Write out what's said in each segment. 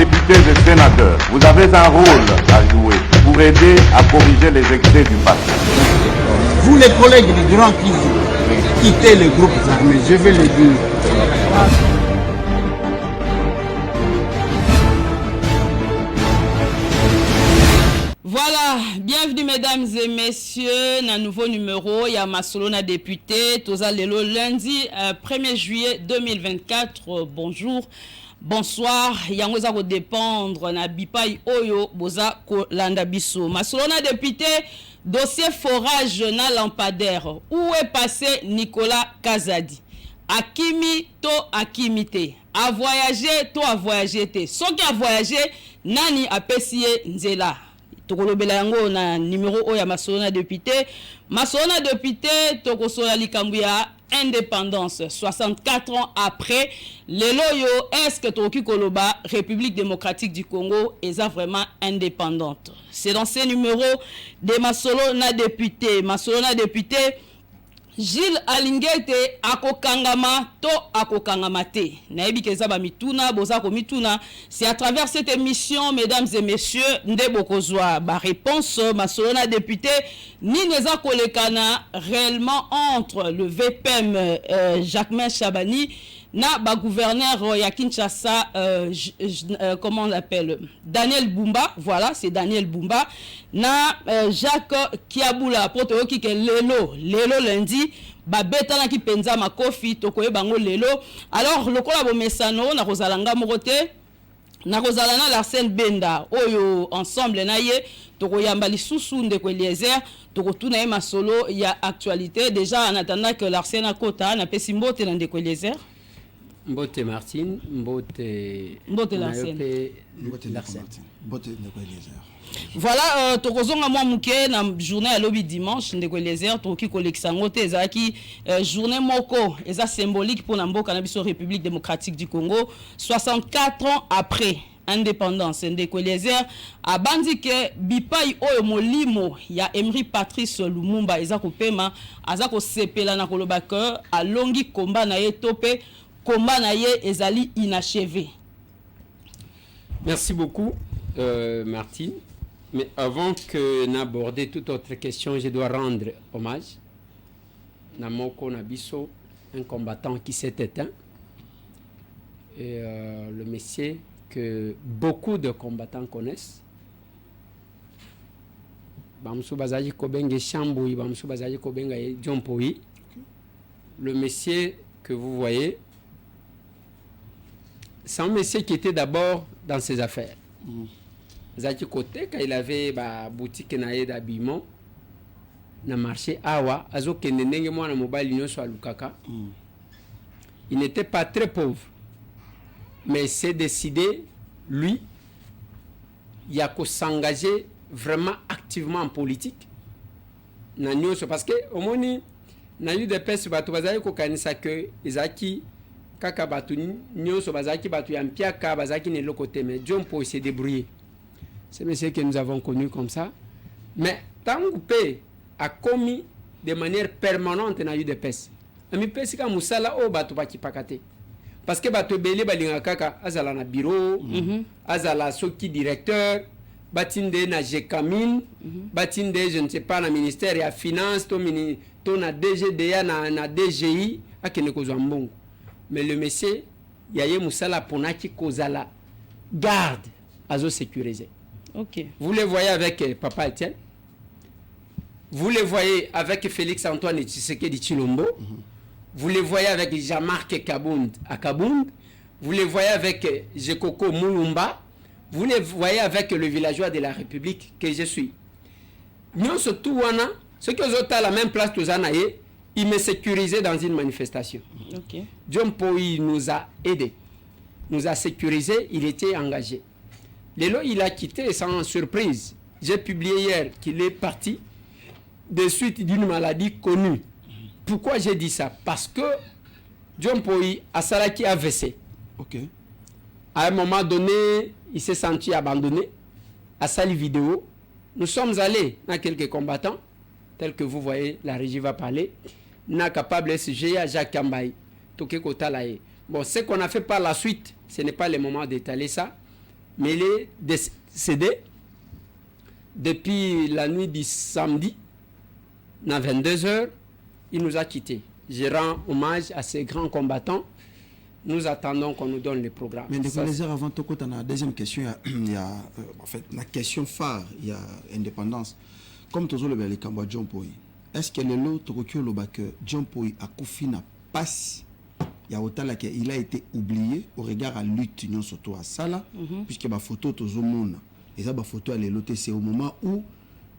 députés et sénateurs, vous avez un rôle à jouer pour aider à corriger les excès du passé. Vous les collègues du Grand qui quittez les groupes armés, je vais le dire. Voilà, bienvenue mesdames et messieurs, un nouveau numéro, il y a Masolona député, Toza Lelo, lundi 1er juillet 2024, bonjour, bonsoir, yango za ko dépendre na bipai oyo boza ko landa biso. Masolona député, dossier forage na lampadaire, où est passé Nicolas Kazadi? Akimi to akimite, a voyager to a voyager te, so ki a voyager, nani apesiye nzela? Tokolobela yango na numéro oya Masolona député. Masolona député tokosola likambu ya indépendance 64 ans après lelo yo est-ce que toki koloba République démocratique du Congo est vraiment indépendante? C'est dans ces numéros de Masolona député. Masolona député Gilles Alingete akokangama to akokangama te. Naebi kezaba mituna bozako mituna. C'est à travers cette émission, mesdames et messieurs, ndebo kozwa ba réponse Masolona député ni neza kolekana réellement entre le VPM Jacquemain Chabani na ba gouverneur ya Kinshasa comment on l'appelle, Daniel Bumba, voilà, c'est Daniel Bumba na Jacques Kiabula poto yoki ke lelo lundi ba betana ki penza makofi tokoye bango lelo. Alors lokola bo mesano na kozalanga mokote na kozalana Larsen Benda oyo ensemble na ye tokoyamba lisusu ndeko Eliezer tokotuna ye masolo ya actualité déjà en attendant que Larsen akota na pesi mbote na ndeko Eliezer. Mbote Martine, Mbote Larsen. Mbote ndeko Eliezer. Voilà, tokozonga mwa muke na journée à lobby dimanche ndeko Eliezer toki kolekisa ngote ezaki journée moko eza symbolique pour na mboka na biso République démocratique du Congo 64 ans après indépendance. Ndeko Eliezer abandi ke bipai oyo molimo ya Emery Patrice Lumumba eza kopema aza ko sepela na koloba ke alongi komba na ye tope komba na ye ezali inachevé. Merci beaucoup Martine. Mais avant que n'aborder toute autre question, je dois rendre hommage à Namoko Nabiso, un combattant qui s'est éteint. Et le monsieur que beaucoup de combattants connaissent. Bamsou Bazaji Kobenge Chamboui, Bamsou Bazaji Kobenga Djompoi. Le monsieur que vous voyez, c'est un monsieur qui était d'abord dans ses affaires. Zaki côté quand il avait ba boutique naé d'habillement na marché awa azo kenenenge mwana mobile nyonso a lukaka. Il n'était pas très pauvre, mais s'est décidé lui il a qu'à s'engager vraiment activement en politique na nyonso parce que au moni na eu des pèses bato bazali ko kanisa que Izaki kaka bato nyonso bazaki bato ya mpiaka bazaki ne le côté mais John Paul s'est débrouillé. C'est monsieur que nous avons connu comme ça. Mais Tangoupé a commis de manière permanente dans l'UDPS. Ami pesi ka musala o bato baki pakate. Parce que bato belé balinga kaka azala na bureau, azala soki directeur, batinde na GKMIN, batinde je ne sais pas na ministère ya finance, to na DGDA na DGI akene kozwa mbongo. Mais le monsieur yaye musala ponaki kozala garde azo sécuriser. OK. Vous les voyez avec Papa Etienne. Vous les voyez avec Félix Antoine Tshisekedi Tshilombo. Vous les voyez avec Jean-Marc Kabound à Kabound. Vous les voyez avec Jekoko Moulumba. Vous les voyez avec le villageois de la République que je suis. Nous surtout ceux qui ont à la même place que Zanaye, ils me sécurisaient dans une manifestation. OK. John Poi nous a aidés. Nous a sécurisés, il était engagé. Lélo, il a quitté sans surprise. J'ai publié hier qu'il est parti de suite d'une maladie connue. Pourquoi j'ai dit ça? Parce que John Poi a Salaki AVC. Ok. À un moment donné, il s'est senti abandonné. À Sali vidéo, nous sommes allés dans quelques combattants, tels que vous voyez, la régie va parler. N'a capable SG à Jacques Kambaï. Toke Kotalaye. Bon, ce qu'on a fait par la suite, ce n'est pas le moment d'étaler ça. mais il est décédé depuis la nuit du samedi, à 22h, il nous a quittés. Je rends hommage à ces grands combattants. Nous attendons qu'on nous donne le programme. Mais avant tout, la deuxième question, il y a en fait la question phare, il y a indépendance. Comme toujours le Cambodge John Poi, est-ce que le lot que John Poi a confié na passe? Il y a autant là qu'il a été oublié au regard à lutte non surtout à ça là, puisque ma photo tout au monde et ça ma photo elle est lotée, c'est au moment où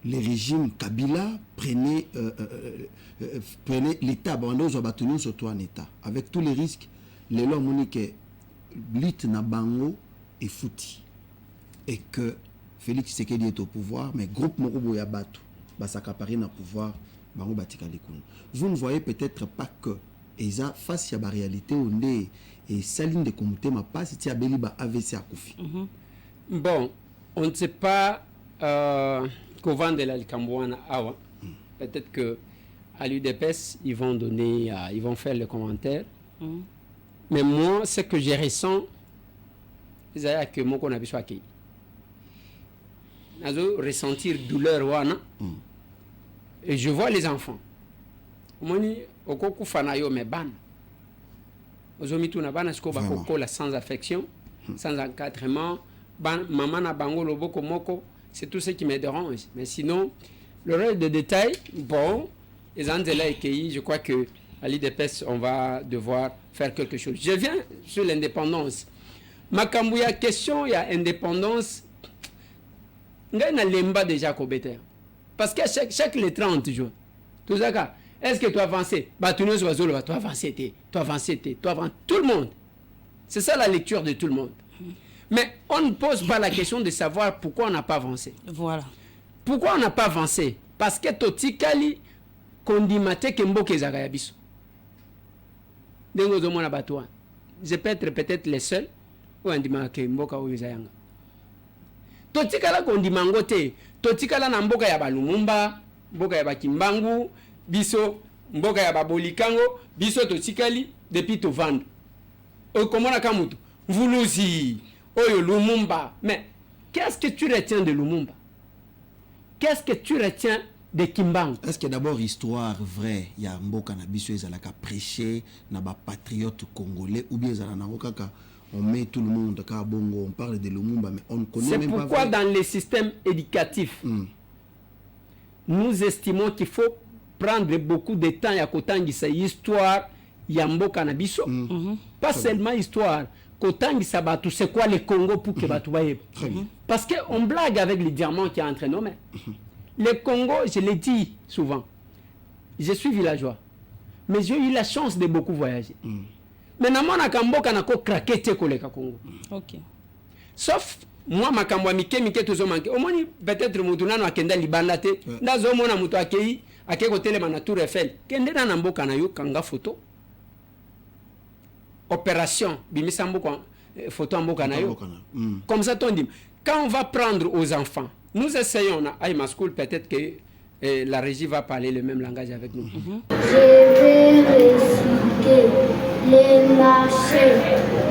le régime Kabila prenait l'État, surtout en État, avec tous les risques. Les lois monnaient que lutte na bango et fouti et que Félix Tshisekedi est au pouvoir, mais groupe Morobo ya Batu va s'accaparer na pouvoir bango batika lekun. Vous ne voyez peut-être pas que eza face à la réalité on est et saline de communauté ma passe si abeli ba AVC à Koufi. Bon, on ne sait pas qu'au de la Cambouana awa. Peut-être que à l'UDPS ils vont donner ils vont faire les commentaires. Mais moi, ce que je ressens, c'est que moi, qu'on a besoin de ressentir douleur, et je vois les enfants. Moi, au coco fanayo me ban. Ozomitu na ban, est-ce qu'on va coco sans affection, sans encadrement, maman na bango loboko moko, c'est tout ce qui me dérange. Mais sinon, le reste de détails, bon, les Anzela et Kei, je crois que à l'IDPS, on va devoir faire quelque chose. Je viens sur l'indépendance. Makambouya, question, il y a indépendance. Il y a un lemba déjà Kobeter. Parce que chaque les 30 jours, tout ça, est-ce que tu as avancé? Tu as avancé, tu as avancé, tu as avancé. Tout le monde. C'est ça la lecture de tout le monde. Mais on ne pose pas la question de savoir pourquoi on n'a pas avancé. Voilà. Pourquoi on n'a pas avancé? Parce que Totikali, Kondimate Kemboke Zagayabiso. Je peux être peut-être les seuls ou un dimanche mboka ou yanga. Totikala kondimangote, totikala na mboka ya balumumba, mboka ya bakimbangu, biso mboka ya babolikango, biso totikali depuis to vendre. Okomona kamutu, vuluzi, oyo Lumumba. Mais qu'est-ce que tu retiens de Lumumba? Qu'est-ce que tu retiens de Kimbangu? Est-ce que d'abord histoire vraie, il y a mboka na biso ezalaka prêcher na ba patriote congolais ou bien ezala na kaka on met tout le monde ka bongo, on parle de Lumumba mais on ne connaît même pas. C'est pourquoi dans les systèmes éducatifs nous estimons qu'il faut prendre beaucoup de temps à kotangisa histoire ya mboka na biso. Pas seulement histoire, kotangisa batu c'est quoi le Congo pour que batu baye. Parce que on blague avec les diamants qui est entre nos mains. Le Congo, je l'ai dit souvent, je suis villageois, mais j'ai eu la chance de beaucoup voyager. Maintenant, moi, je suis craqué le Congo. Ok. Sauf, moi, je suis toujours manqué. Au moins, peut-être que je suis allé Libanda, je suis allé à côté de la Tour Eiffel. Je suis allé à photo. Opération, photo en comme ça, on dit, quand on va prendre aux enfants, nous essayons, à Ima School, peut-être que la régie va parler le même langage avec nous. Je vais réciter les marchés.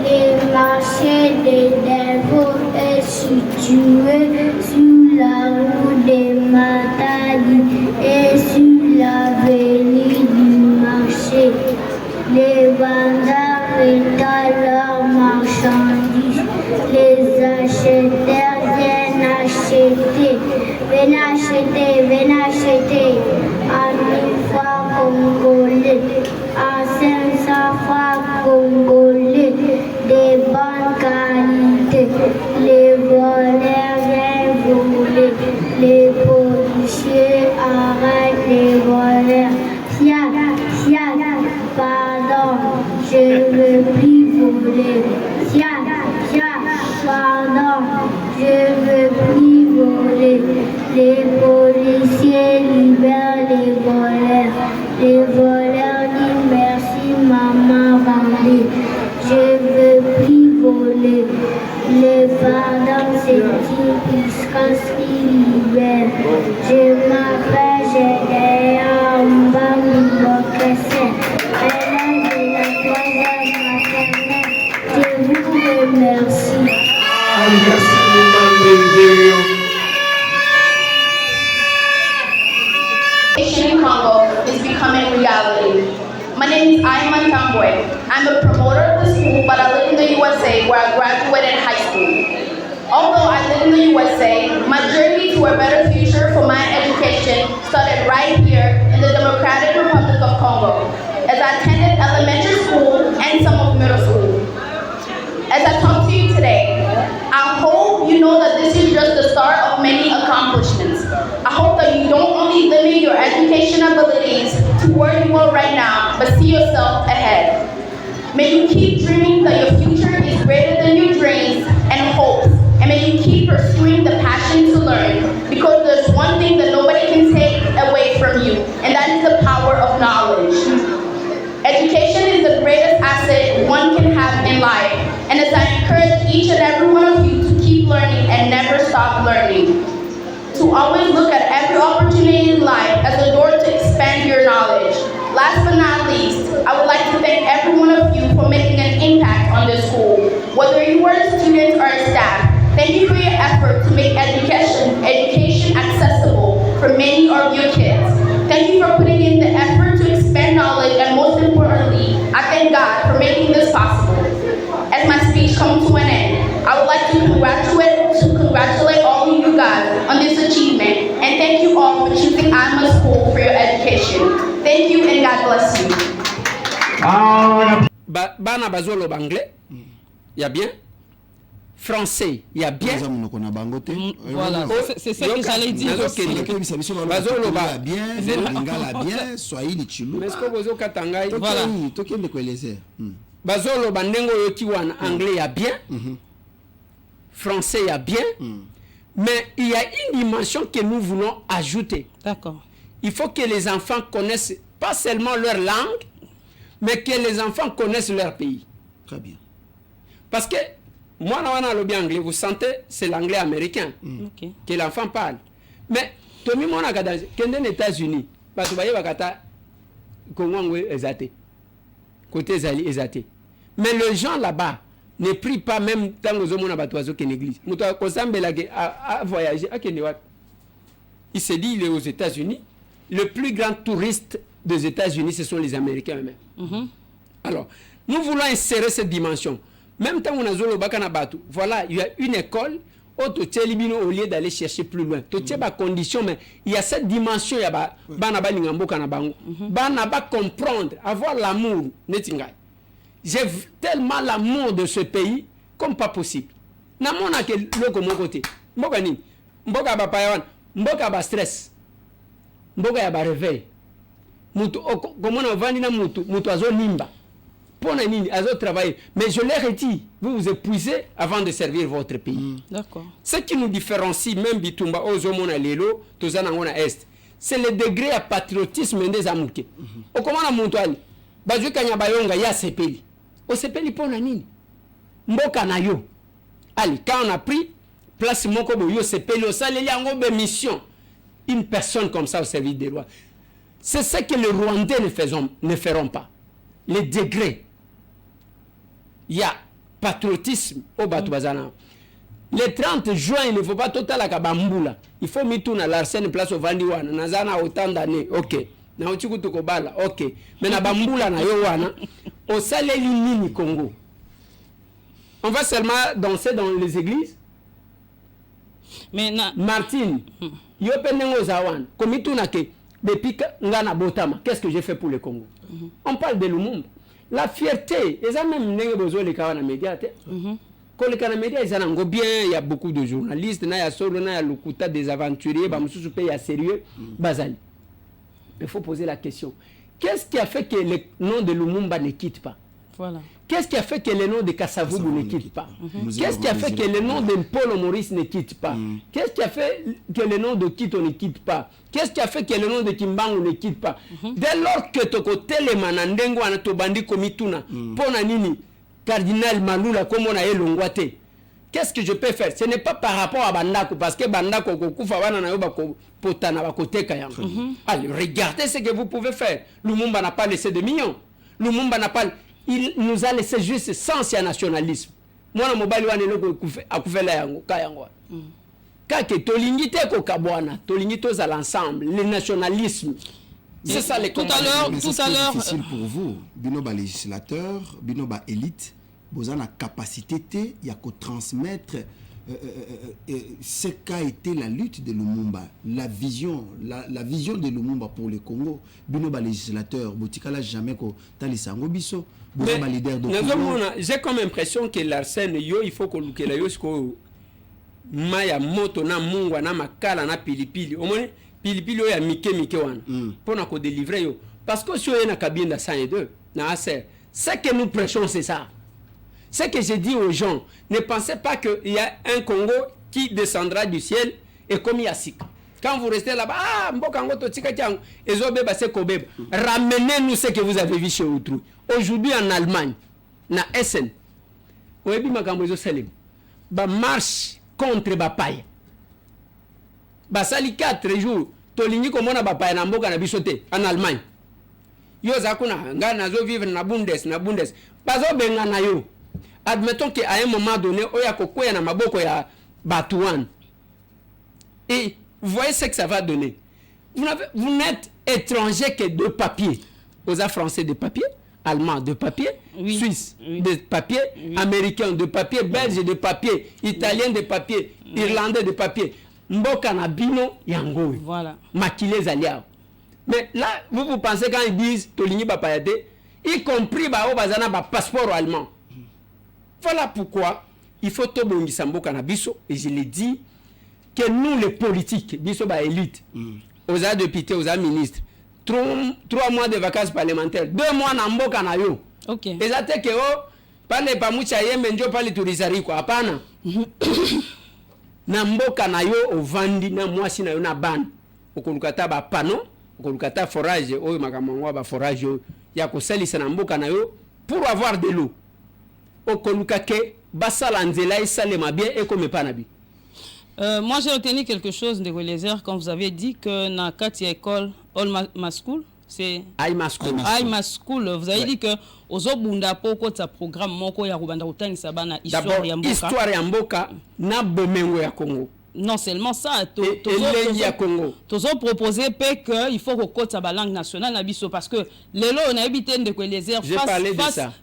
Les marchés des Devaux est situé sur la route des Matadi et sur l'avenue du marché. Les vendeurs étalent leurs marchandises, les acheteurs viennent acheter. Venez acheter à 1000 francs congolais, à 500 francs congolais, des bonnes qualités. Les voleurs viennent voler, les policiers arrêtent les voleurs. Pardon, je ne veux plus voler. Pardon, je ne veux plus voler. Les policiers libèrent les voleurs. Les voleurs disent merci maman Rambé. Je ne veux plus voler. Les pardons c'est une puissance qui libère. Je m'appelle Gédéa Mbambi Bokesse. Elle est de la 3e maternelle. Je vous remercie. Congo is becoming reality. My name is Ayman Tamboy. I'm a promoter of the school, but I live in the USA where I graduated high school. Although I live in the USA, my journey to a better future for my education started right here in the Democratic Republic of Congo, as I attended elementary school and some of middle school. As I talk to you today, I hope you know that this is just the start of many accomplishments. I hope that you don't only limit your education abilities to where you are right now, but see yourself ahead. May you keep dreaming that your future is greater than your dreams and hopes, and may you keep pursuing the passion to learn, because there's one thing that nobody can take away from you, and that is the power of knowledge. Education is the greatest asset one can have in life, and as I encourage each and every one of you to keep learning and never stop learning, to always look at every opportunity in life as a door to expand your knowledge. Last but not least, I would like to thank every one of you for making an impact on this school, whether you were a student or a staff. Thank you for your effort to make education accessible for many of your kids. Thank you for putting in the effort to expand knowledge, and most importantly, I thank God for making this possible. As my speech comes to an end, I would like to congratulate all of you guys on this achievement, and thank you all for choosing IMA School for your education. Thank you and God bless you. Bana bazolo anglais, y a bien. Français, il y a bien. Voilà, c'est ce que j'allais dire. Bazolo ba bien, lingala bien, swahili chulu. Mais ce que vous katangai, voilà. Tokende kuelezea. Bazolo bandengo yoti wana anglais ya bien. Français ya bien. Mais il y a une dimension que nous voulons ajouter. D'accord. Il faut que les enfants connaissent pas seulement leur langue, mais que les enfants connaissent leur pays. Très bien. Parce que moi, dans le bien anglais, vous sentez, c'est l'anglais américain que l'enfant parle. Mais, Tommy Mona Gada, quand on est aux États-Unis, parce que vous voyez, Congo est exaté. Côté Zali exaté. Mais les gens là-bas ne prient pas même tant que vous avez oiseaux qu'une église. À voyager, il s'est dit, il est aux États-Unis. Le plus grand touriste des États-Unis, ce sont les Américains eux-mêmes. Alors, nous voulons insérer cette dimension. Même temps, on a zolo bakana batu. Voilà, il y a une école au lieu d'aller chercher plus loin. Tu as des conditions, mais il y a cette dimension. Il y a comprendre, avoir l'amour. J'ai tellement l'amour de ce pays comme pas possible. Namona ke loko mon côté. Mboka ni. Mboka ba payawan. Mboka ba stress. Mboka ya ba réveil. Mutu comment on vend na mutu azo nimba. Travailler. Mais je leur ai dit, vous vous épuisez avant de servir votre pays. D'accord. Ce qui nous différencie, même Bitumba, Ozomona Lelo, Tozanangona Est, c'est le degré à patriotisme des Amouké. Au comment on a monté, Bazu Kanyabayonga, ya Sepeli. Au Sepeli pour la nini. Mboka na yo. Allez, quand on a pris place Mokobo, yo Sepeli, au Salé, Yangobe mission. Une personne comme ça au service des lois. C'est ce que les Rwandais ne feront pas. Les degrés. Il y a patriotisme au Batouazana. Le 30 juin, il ne faut pas total à Kabamboula. Il faut mettre à l'arsène place au Vandiwana. Nazana autant d'années. Ok. Na Ochikutu Kobala. Ok. Mais na Bamboula na Yowana. Au Saleli Nini Congo. On va seulement danser dans les églises. Mais Martine. Yopenengo Zawan. Comme tout n'a que. Depuis Ngana Botama. Qu'est-ce que j'ai fait pour le Congo? On parle de Lumumba. La fierté, ils ont même besoin de les médias. Quand les médias, ils ont bien, il y a beaucoup de journalistes, il y a solo, il y a le quota des aventuriers, il y a sérieux, Bazali. Il faut poser la question. Qu'est-ce qui a fait que le nom de Lumumba ne quitte pas? Voilà. Qu'est-ce qui a fait que le nom de Kasavubu ne quitte pas? Qu'est-ce qui a fait que le nom de Paul Maurice ne quitte pas? Qu'est-ce qui a fait que le nom de Kito ne quitte pas? Qu'est-ce qui a fait que le nom de Kimbangu ne quitte pas? Dès lors que Toko Telemana Ndengo Anatobandi Komituna, Pona Nini, Cardinal Malula, comme on a elongwate, qu'est-ce que je peux faire? Ce n'est pas par rapport à Bandako, parce que Bandako, Kokufawana Nayoba Potana Bakote Kayam. Allez, regardez ce que vous pouvez faire. Lumumba n'a pas laissé de millions. Lumumba n'a pas. Il nous a laissé juste sans nationalisme. Moi, je suis l'ensemble, le nationalisme. C'est ça les tout à l'heure, difficile pour vous, binoba législateur, binoba élite, vous avez la capacité il y a qu'à transmettre ce qu'a été la lutte de Lumumba, la vision de Lumumba pour le Congo. Binoba législateur, Botikala jamais ko talisango biso, binoba leader de Congo. J'ai comme impression que l'arsène il faut que lukela yo sko maya moto na mungwa na makala na pilipili. Omone pilipili yo ya mike wana. Pour ko délivrer yo. Parce que si on a kabinda 102 na assez, ce que nous prêchons c'est ça. Ce que je dis aux gens, ne pensez pas qu'il y a un Congo qui descendra du ciel et comme il y a sik. Quand vous restez là-bas, ramenez-nous ce que vous avez vu chez autrui. Aujourd'hui en Allemagne, na Essen, marche contre Bapaye. Basali 4 jours, tolingi komona Bapaye na mboka na bisote en Allemagne. Yo zakuna nga nazo vivre na Bundes. Bazo benga na yo. Admettons qu'à un moment donné, il y a quoi na maboko ya Batouane. Et vous voyez ce que ça va donner. Vous n'êtes étranger que de papier. Aux Français de papier, Allemands de papier, Suisses de papier, Américains de papier, Belges de papier, Italiens de papier, Irlandais de papier. Mboka na bino yango. Voilà. Makile zaliao. Mais là, vous pensez quand ils disent Tolini Bapayate, y compris bazana ba passeport allemand. Voilà pourquoi il faut tout bongisa mboka na biso, et je l'ai dit que nous les politiques, biso ba élite, aux députés, aux ministres, 3 mois de vacances parlementaires, 2 mois na mboka na yo. OK. Et ça te que pale pamucha yembe njo pale turizari kwa hapana. Na mboka na yo ovandi na mwasi na yo na ban. Okolukata ba pano, okolukata forage, oyo makamangwa ba forage ya kosalisa na mboka na yo pour avoir de l'eau. Okolukake basala nzela isalema bien et comme panabi. Moi j'ai retenu quelque chose de Welezer quand vous avez dit que na kati école All School c'est Aima School. Vous avez dit que ozobunda poko ta programme moko ya kubanda utangisa bana histoire ya mboka. Histoire ya mboka na bomengo ya Congo. Non seulement ça, Tozo proposé qu'il faut qu'on côte la langue nationale parce que les lots on a habité de quoi les airs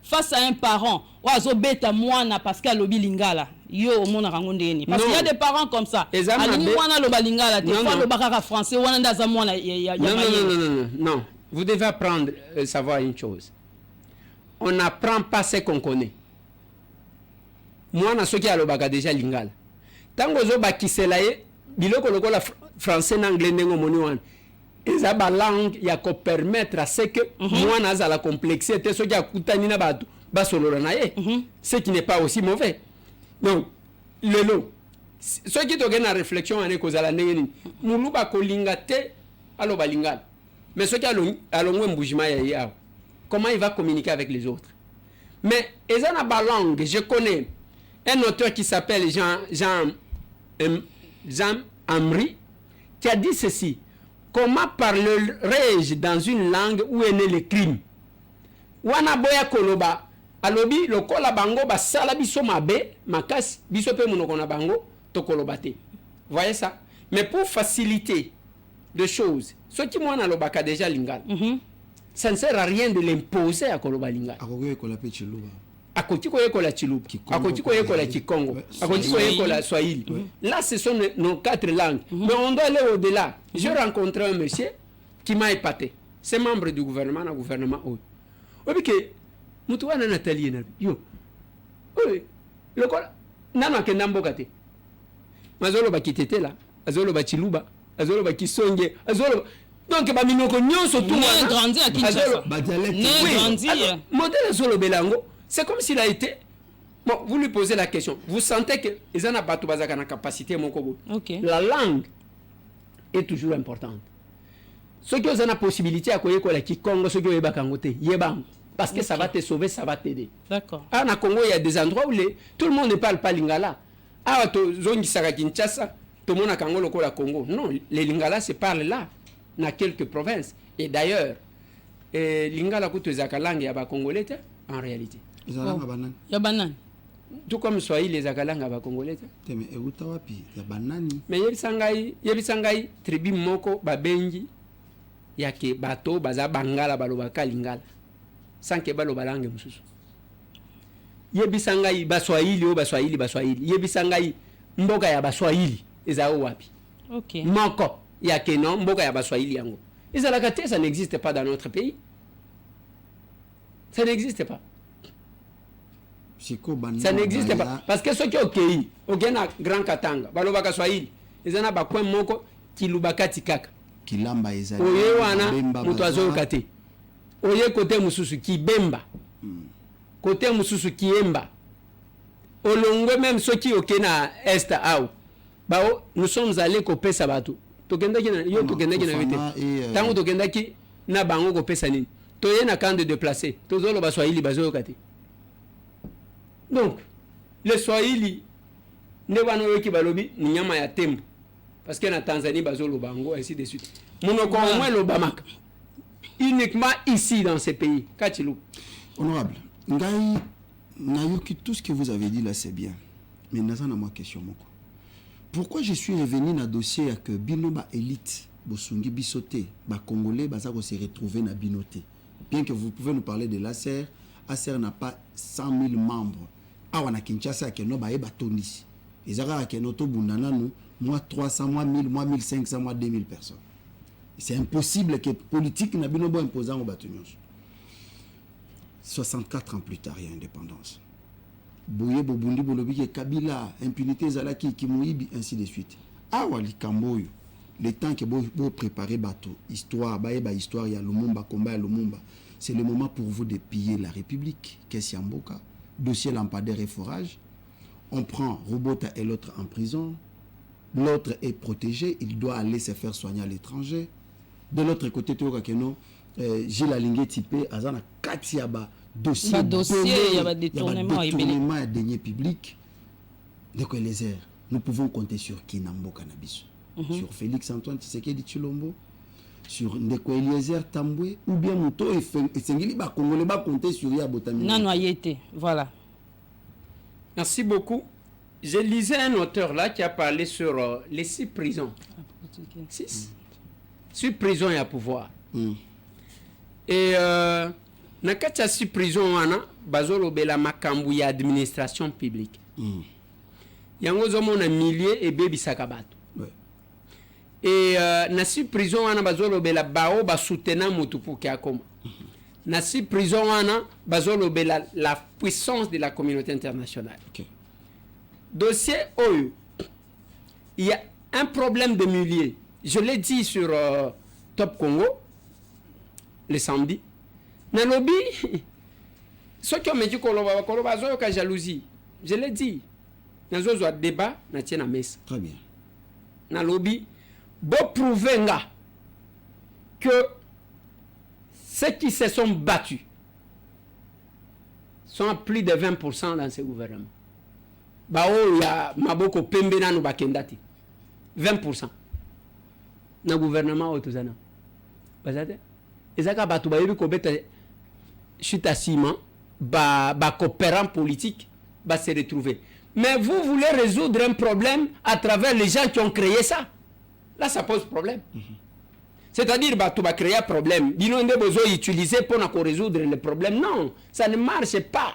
face à un parent oiseau bêta moana parce qu'à l'obi lingala yo au monde rangondeni parce qu'il y a des parents comme ça alini moana loba lingala te pas le bakara français wana ndaza moana non vous devez apprendre savoir une chose, on n'apprend pas ce qu'on connaît. Moi na soki alobaka déjà lingala tango zo bakisela ye biloko lokola français na anglais ndengo moni wana eza ba langue ya ko permettre à ce que moi na za la complexité soki akutani na bato basolola na ye ce qui n'est pas aussi mauvais. Donc lelo soki to gena réflexion ane ko zala ndenge nini muluba ko linga te aloba lingala mais soki alongwe mbujima ya yao comment il va communiquer avec les autres. Mais eza na ba langue je connais un auteur qui s'appelle Jean Amri, qui a dit ceci: comment parlerai-je dans une langue où est né le crime? Wana boya koloba alobi lokola bango basala biso mabe makasi biso pe monoko na bango to kolobate. Voyez ça? Mais pour faciliter des choses, ce qui moi na lobaka déjà lingala, ça ne sert à rien de l'imposer à koloba lingala. Akotiko yekola Chiluba, Akotiko yekola Chikongo, Akotiko yekola Swahili. Là, ce sont nos 4 langues. Mais on doit aller au-delà. J'ai rencontré un monsieur qui m'a épaté. C'est membre du gouvernement, le gouvernement. Oui, que Moutouana Nathalie, yo. Oui, le quoi? Nana Kendambo Kate. Mazolo Bakitete là, Azolo Bachiluba, Azolo Bakisonge, Azolo. Donc, Baminoko Nyonso tout le monde. Grandi à Kinshasa. Grandi. Modèle Azolo Belango. C'est comme s'il a été... Bon, vous lui posez la question. Vous sentez que les gens n'ont pas de capacité. La langue est toujours importante. Ceux qui ont la possibilité à Congo, ceux qui ont parce que ça va te sauver, ça va t'aider. D'accord. Ah, na Congo, il y a des endroits où tout le monde ne parle pas lingala. Ah, zone Kinshasa, tout le monde a Congo. Non, les lingala se parlent là, dans quelques provinces. Et d'ailleurs, lingala kutozaka langue ya ba congolais en réalité. Il y a banane. Tout comme Swahili les akalanga ba congolais. Mais euta wapi ya banani. Mais yebisangai tribu moko babengi ya ke bato baza bangala balobaka lingala sans ke baloba langue mususu yebisa ngai baswahili o baswahili yebisa ngai mboka ya baswahili ezao wapi OK moko ya ke non mboka ya baswahili yango ezalaka te, ça n'existe pas dans notre pays, ça n'existe pas. Ça n'existe pas. Parce que ce qui est OK, na Grand Katanga, balobaka Swahili, ezana ba coin moko kilubaka tikaka. Kilamba ezali. Oye wana mutu azokate. Oye côté mususu ki bemba. Côté mususu ki emba. Olongwe même ce qui OK na est au. Bao nous sommes allés kopesa bato. Tokendaki na yo tokendaki na vite. Tango tokendaki na bango kopesa nini. Toye na camp de déplacer. Tozolo ba Swahili bazokate. Donc, le Swahili, ne va nous qui balobi, ni nyama ya tembo. Parce que na Tanzanie, bazo lo bango, ainsi de suite. Monoko au moins le Bamako. Uniquement ici, dans ces pays. Kachilou. Honorable, Ngaï, Nayoki, tout ce que vous avez dit là, c'est bien. Mais Nazana, ma question, moko. Pourquoi je suis revenu dans le dossier que Binoba élite, Bosungi Bisoté, Congolais, Bazako se retrouver dans Binoté. Bien que vous pouvez nous parler de l'ACER, ACER n'a pas 100 000 membres. Awana Kinshasa ke no ba eba tonis. Ezara ke no to bundana nous, moi 300, moi 1000, moi 1500, moi 2000 personnes. C'est impossible que politique na binobo imposant au batunyos. 64 ans plus tard, il y a indépendance. Boye bobundi bolobi ke Kabila, impunité zalaki Kimoyibi, ainsi de suite. Awali Kamboyo, le temps que vous préparez bateau, histoire, baeba histoire, il y a Lumumba, combat Lumumba. C'est le moment pour vous de piller la République, Kessi Mboka, dossier lampadaire et forage. On prend Robota et l'autre en prison. L'autre est protégé, il doit aller se faire soigner à l'étranger. De l'autre côté, Gilles Alingue typé, Azana Katiaba, dossier, il y a détournement et deniers publics. Donc les airs, nous pouvons compter sur qui Nambo Cannabis, sur Félix Antoine Tshisekedi Tshilombo, sur Ndeko Eliezer Tambwe, ou bien Mouto et Sengeli Congolais va compter sur Yabotami. Non, noyauté, voilà. Merci beaucoup. Je lisais un auteur là qui a parlé sur les 6 prisons. 6 prisons et à pouvoir. Et nakati 6 prisons wana bazolo bela makambu ya administration publique. Yango zomo na milliers et baby sakabato. Et na 6 prisons wana bazolo bela bao ba soutenant mutupu ki akoma. Na 6 prisons wana bazolo bela la puissance de la communauté internationale. Dossier OU, il y a un problème de milliers. Je l'ai dit sur Top Congo le samedi. Nalobi, ceux qui ont dit que la jalousie, je l'ai dit. Nous avons un débat, nous avons un messe. Très bien. Nalobi, bon prouver que ceux qui se sont battus sont à plus de 20% dans ce gouvernement. Bao ya maboko pembe nanu bakendati 20% na gouvernement otuzana bazate ezaka batu bayebi ko beta chita ciment ba coopérant politique va se retrouver. Mais vous voulez résoudre un problème à travers les gens qui ont créé ça. Là ça pose problème. C'est-à-dire batu ba créer un problème, bino nde besoin utiliser pour résoudre le problème. Non, ça ne marche pas.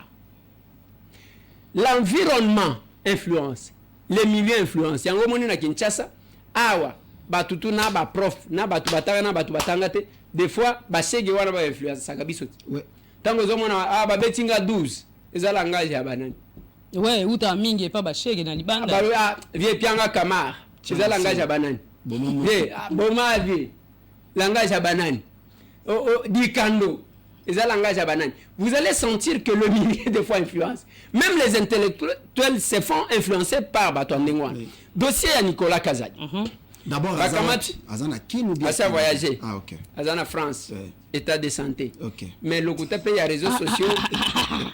L'environnement influence, les milieux influencent. Yango moni na Kinshasa, awa batutu na ba prof na batu batanga na batu batangate, des fois ba shege wana ba influence sakabiso. Ouais. Tango zo mona ba betinga 12, ezala langage ya banani. Ouais, uta mingi pa ba shege na libanda. Ba vie pianga kamar, ezala langage ya banani. Boma vie langage ya banani. Dikando. Vous allez sentir que le milieu des fois influence. Même les intellectuels se font influencer par Batouandengwa. Dossier à Nicolas Kazadi. D'abord, Azana qui nous dit à voyager. Ah, ok. Azana France, état de santé. Ok. Mais le coup il y a réseaux sociaux.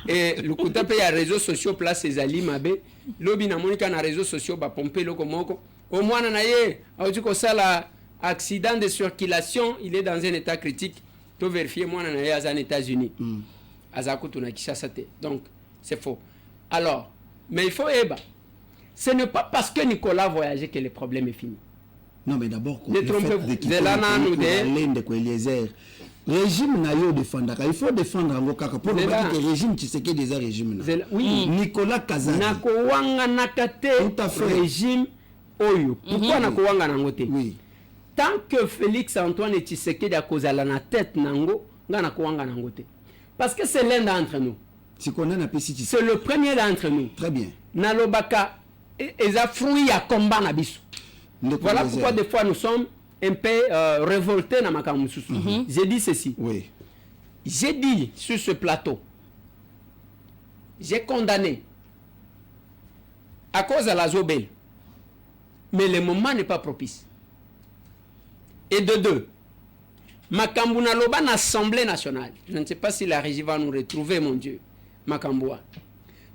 Et le coup il y a réseaux sociaux place ses alliés Mabé. Lobi na monika na réseaux sociaux ba pomper loko moko. Au moins na ye, au du ko ça accident de circulation, il est dans un état critique. To vérifier moi na ye aux États-Unis. Azakutu na Kinshasa. Donc c'est faux. Alors, mais il faut ce n'est pas parce que Nicolas voyageait que le problème est fini. Non, mais d'abord, Ne trompez-vous. Régime n'a eu défendre. Il faut défendre en Kaka pour le régime qui sait que des régimes. Oui. Nicolas Kazan. Nakowanga nakate régime oyo. Pourquoi nakowanga nangote? Oui. Tant que Félix Antoine Tshisekedi a causé la tête nango, nakowanga nangote. Parce que c'est l'un d'entre nous. C'est le premier d'entre nous. Très bien. Nalobaka et a fruit à combat nabisu. Voilà pourquoi des fois nous sommes un peu révoltés dans ma camusu. J'ai dit ceci. Oui. J'ai dit sur ce plateau, j'ai condamné à cause de la Zobel. Mais le moment n'est pas propice. Et de deux, Makambuna Loba l'Assemblée nationale. Je ne sais pas si la régie va nous retrouver, mon Dieu. Makamboa.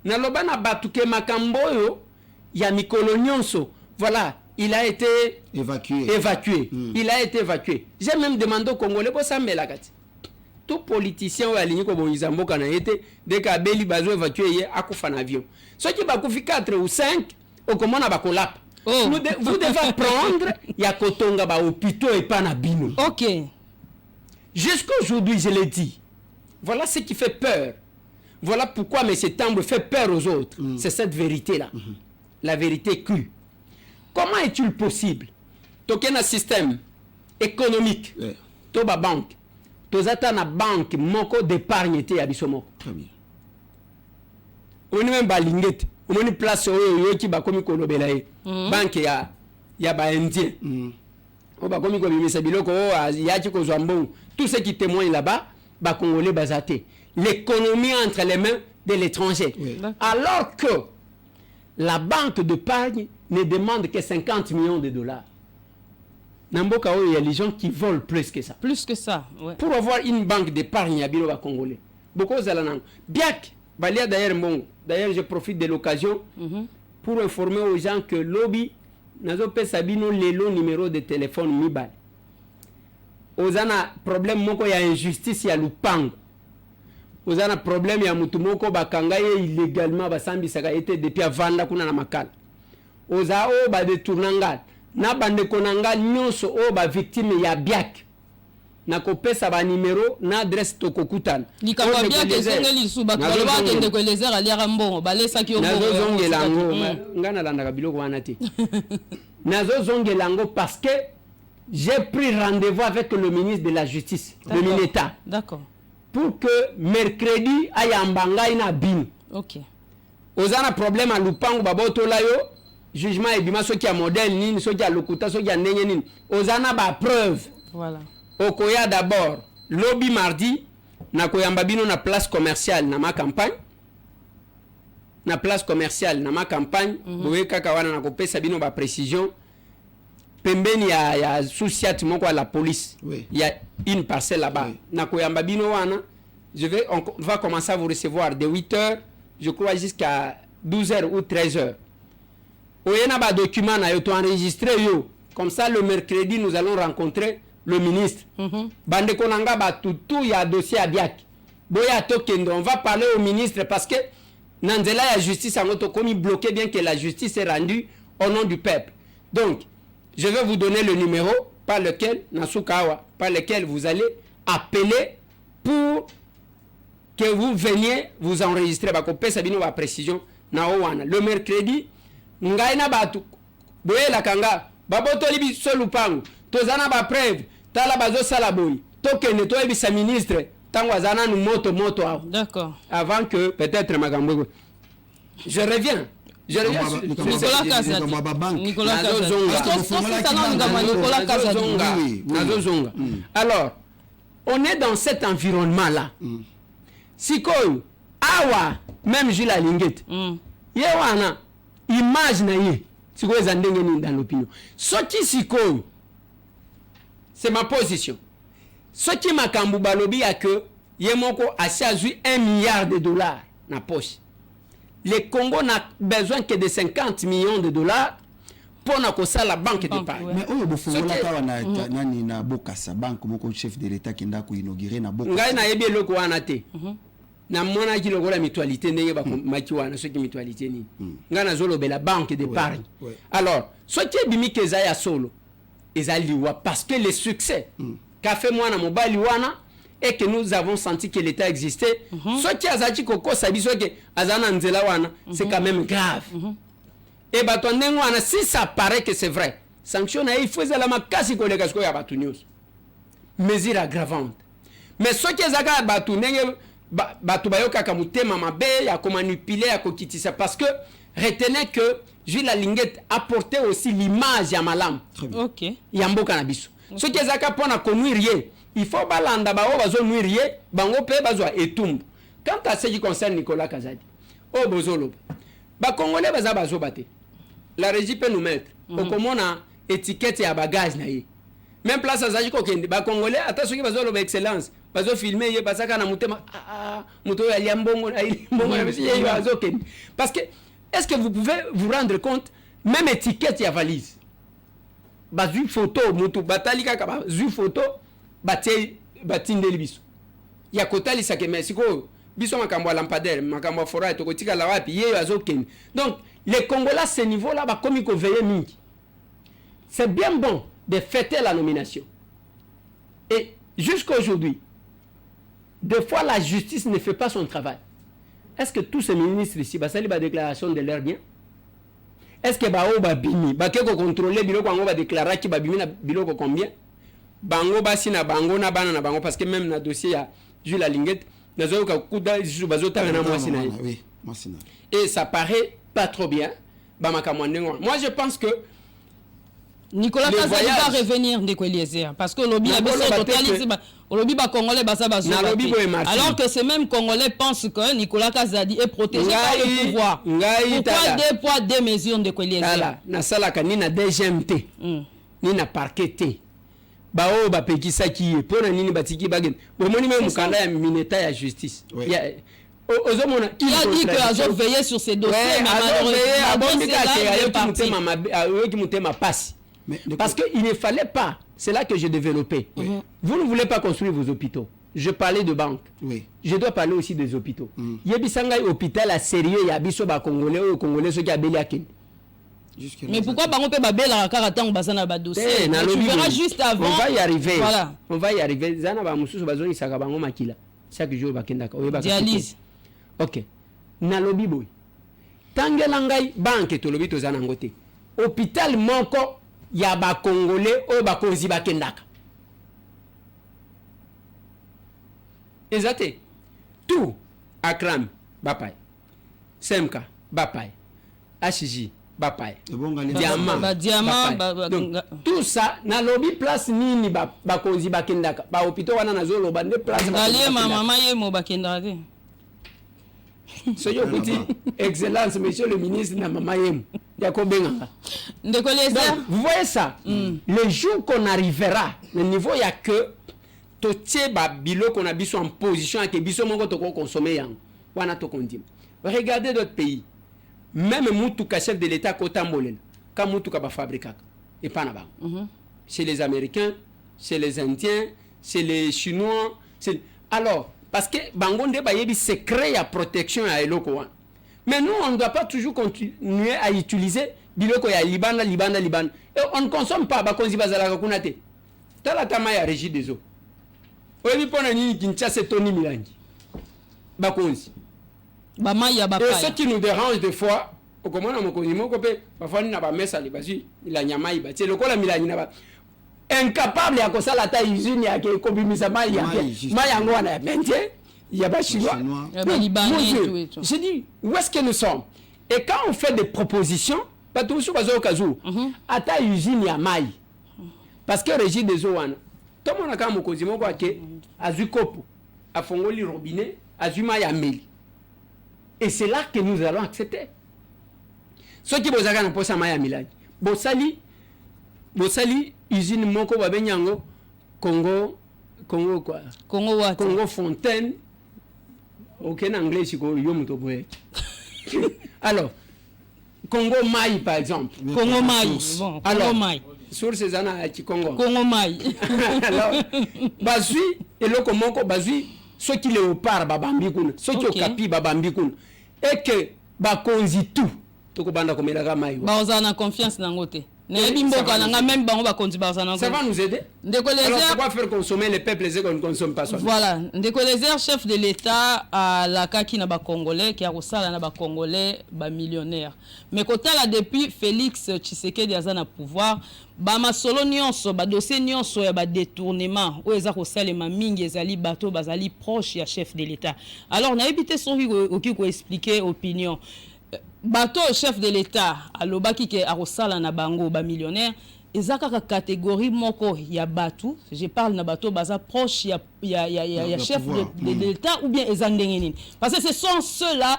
Naloba na batuke Makamboyo, ya Mikolo Nyonso. Voilà, il a été évacué. Il a été évacué. J'ai même demandé aux Congolais pour ça, mais la gâte. Tout politicien ou aligné comme Izambo quand a été, dès qu'à Beli Bazo évacué, à Koufan avion. Ceux qui va Koufi 4 ou 5, au comment on a Bakolap. Vous devez prendre, il y a Kotonga ba hôpitaux et pas Nabino. Ok. Jusqu'à aujourd'hui, je l'ai dit. Voilà ce qui fait peur. Voilà pourquoi M. Tambo fait peur aux autres. C'est cette vérité-là. La vérité crue. Comment est-il possible? Token un système économique. Toba banque. Tozata na banque moko d'épargne était abisomoko. Très bien. On est même balingette. On est place où qui ba komi kolobela e. Banque ya ba indien. On ba komi kolobela biloko ya ti ko zwambon. Tout ce qui témoigne là-bas, ba congolais bazaté. L'économie entre les mains de l'étranger. Oui. Alors que la banque d'épargne ne demande que 50 millions de dollars. Namboka, il y a les gens qui volent plus que ça. Plus que ça, ouais. Pour avoir une banque d'épargne à Biloba Congolais. Beaucoup de Biak, d'ailleurs, je profite de l'occasion pour informer aux gens que lobby n'a pas sabino le numéro de téléphone Mibal. Ozana problème moko ya injustice ya lupango. Ozana problème ya mutu moko bakanga ye illégalement basambi saka été depuis avanda kuna na makala. Oza o ba détournangal na bande konanga nyonso o ba victime ya biak. Na kopesa ba numéro na adresse tokokutana. Likamba biak ezongeli suba ko ba kende ko lezer ali rambo ba lesa ki o mo. Nazo zongelango ngana landa biloko wana te. Nazo zongelango parce que j'ai pris rendez-vous avec le ministre de la Justice, le Mineta. D'accord. Pour que mercredi, aille en Bangaï na bin. Ok. Ozana problème à Lupango baboto la yo, jugement et bima qui a modèle ni, ceux qui a lokuta, ceux qui a nenye ni. Ozana ba preuve. Voilà. Okoya d'abord, lobby mardi, na koyamba bino na place commerciale na ma campagne. Na place commerciale na ma campagne, boye kaka wana na kopesa bino ba précision. Pembeni il y a souciat moko à la police. Il y a une parcelle là-bas. Nakoyamba bino wana, on va commencer à vous recevoir de 8h, je crois jusqu'à 12h ou 13h. Oyena ba document na yo to enregistrer yo. Comme ça le mercredi nous allons rencontrer le ministre. Bande konanga ba tout il y a dossier à Biak. Boya tokendo, on va parler au ministre parce que nanzela ya justice en auto comme bloqué bien que la justice est rendue au nom du peuple. Donc je vais vous donner le numéro par lequel vous allez appeler pour que vous veniez vous enregistrer. Précision. Le mercredi, ngaina batu boye la kanga baboto libi solupango tozana ba preuve tala bazo salaboy tokene to ebisa ministre tangwazana nu moto. D'accord. Avant que peut-être magambo. Je reviens. Nicolas Kazan. Alors, on est dans cet environnement-là. Si quoi, awa, même Gilles Alinguet, yewana, image na ye, si quoi zandengeni dans l'opinion. Ce qui si quoi, c'est ma position. Ce qui m'a kambouba lobby a que yemoko a choisi $1 milliard na poche. Le Congo n'a besoin que de 50 millions de dollars pour la banque d'épargne. Mais où est-ce que na bokasa banque moko chef de l'État qui n'a pas inauguré na bokasa? Ngai na yebi loko wana te. Na mona ki loko la mutualité ndenge ba makiwana ce qui mutualité ni. Ngai na zolo be la banque d'épargne. Alors, ce qui est bimi keza ya solo. ezaliwa parce que le succès qu'a fait mwana mobali wana et que nous avons senti que l'état existait ce qui azaki kokosa biso que azana nzela wana c'est quand même grave et bato ndengo wana si ça paraît que c'est vrai sanction na il faut la makasi koleka siko ya bato nyos mesure aggravante mais ce qui ezaka bato ndenge bato bayokaka mutema mabe ya ko manipuler ya kokitisa parce que retenez que Jules Alinguet apportait aussi l'image ya malam OK ya mboka na biso ce qui ezaka pona konuirie il faut balanda bao bazo nuirie bango pe bazwa etumbu quant à ce qui concerne Nicolas Kazadi o bozolo ba congolais baza bazo baté la régie peut nous mettre au komona étiquette ya bagage na ye même place azaji ko kende ba congolais ata soki bazolo ba excellence bazo filmer ye basaka na mutema muto ya liambongo na mbongo na bisi ye bazo kende parce que est-ce que vous pouvez vous rendre compte même étiquette ya valise bazu photo mutu batali kaka bazu photo batie batindeli biso ya kotali sake merci ko biso makambo lampadaire makambo fora to kotika la wapi ye azokende donc les Congolais à ce niveau là ba komi ko veiller mingi c'est bien bon de fêter la nomination et jusqu'à aujourd'hui des fois la justice ne fait pas son travail. Est-ce que tous ces ministres ici basali ba déclaration de leur bien? Est-ce que ba o ba bimi ba ke ko contrôler biloko ngo ba déclarer ki ba bimi na biloko combien? Bango basi na bango na bana na bango parce que même na dossier ya Jules Alinguet nazo ka kuda jisu bazota na mwasi na oui mwasi na et ça paraît pas trop bien ba makamwandengo. Moi je pense que Nicolas Kazadi va revenir de Eliezer parce que lobby a besoin totalisé au lobby ba congolais basa baso alors que ces mêmes congolais pensent que Nicolas Kazadi est protégé par le pouvoir. Pourquoi deux poids deux mesures de Eliezer? Voilà, na sala kanina DGMT. Ni na parquet. Bao ba pekisa ki pona nini batiki bagen. Bo moni même mukanda ya mineta ya justice. Ya ozomona il a dit que azo veiller sur ces dossiers mais malheureusement passe. Parce qu'il ne fallait pas, c'est là que j'ai développé. Vous ne voulez pas construire vos hôpitaux. Je parlais de banque. Je dois parler aussi des hôpitaux. Il y a un hôpital à sérieux, il y a des Congolais ou Congolais qui ont béliaké. Mais pourquoi on peut pas la carte en basana dossier? Tu verras juste avant. On va y arriver. Voilà. On va y arriver. Zana ba mususu bazoni saka bango makila. Chaque jour bakendaka. Dialyse. OK. Na lobi boy. Tangela ngai banque to lobi to zana ngote. Hôpital moko ya ba congolais o ba konzi bakendaka. Exacté. Tout Akram bapay. Semka bapay. HJ bapay. Diamant. Donc tout ça na lobby place nini ba konzi bakendaka. Ba hôpital wana na zolo bande place. Alié maman ye mo bakendaka. Soyo kuti excellence monsieur le ministre na mama yem yakobenga. Vous voyez ça? Le jour qu'on arrivera le niveau il y a que totie ba bilo qu'on a biso en position à que biso mongo to consommer yang wana to kondim. Regardez d'autres pays. Même mutuka chef de l'état ko tambolen ka mutuka ba fabrikaka et pas na ba. Chez les Américains, chez les Indiens, chez les Chinois, alors parce que bangonde ba yebi secret ya protection ya eloko wana. Mais nous on ne doit pas toujours continuer à utiliser biloko ya Liban. Et on ne consomme pas ba konzi bazala kuna te. Tala tama ya régie des eaux. Oyebi pona ni Kinshasa Tony Milangi. Ba konzi. Ba maya ba pa. Et ce qui nous dérange des fois, au comment on mokonzi moko pe parfois ni na ba mesa libasi ila nyama iba. C'est lokola Milangi na ba incapable ya kosala ta usine ya ke kobimisa mai ya mai yango wana ya mente ya ba chinois libanais tout. Je dis où est-ce que nous sommes? Et quand on fait des propositions pas tout sur bazo kazu ata usine ya mai parce que régie des eaux wana to mona ka mokozi moko ake azu kopo afongoli robinet azu mai ya meli et c'est là que nous allons accepter ceux qui bozaka na posa mai ya milani bosali usine moko babenyango Congo quoi? Congo what? Congo Fontaine. Aucun anglais siko yo muto boye. Alors Congo Mai par exemple. Congo Mai. Bon, Congo Mai. Source zana ya Congo. Congo Mai. Alors bazui eloko moko bazui ceux qui léopard babambi kuna, ceux qui okapi babambi kuna. Et que ba konzi tout. Toko banda komela ka mai. Ba ozana confiance na ngote. Ça va nous aider. Alors pourquoi faire consommer les peuples et qu'on ne consomme pas soi? Voilà, Ndeko Lézère, chef de l'État à la Kaki na ba Congolais, qui a resala na ba Congolais, ba millionnaire. Mais quand là depuis Félix Tshisekedi azana pouvoir, ba masolo nyonso, ba dossier nyonso ya ba détournement, ou eza resala ma mingi ezali bateau bazali proche ya chef de l'État. Alors na évité son qui ko expliquer opinion. Bateau chef de l'État alobaki ke arosala na bango ba millionnaire ezaka ka catégorie moko ya bateau, je parle na bateau baza proche ya chef de l'État ou bien ezandengenini parce que ce sont ceux-là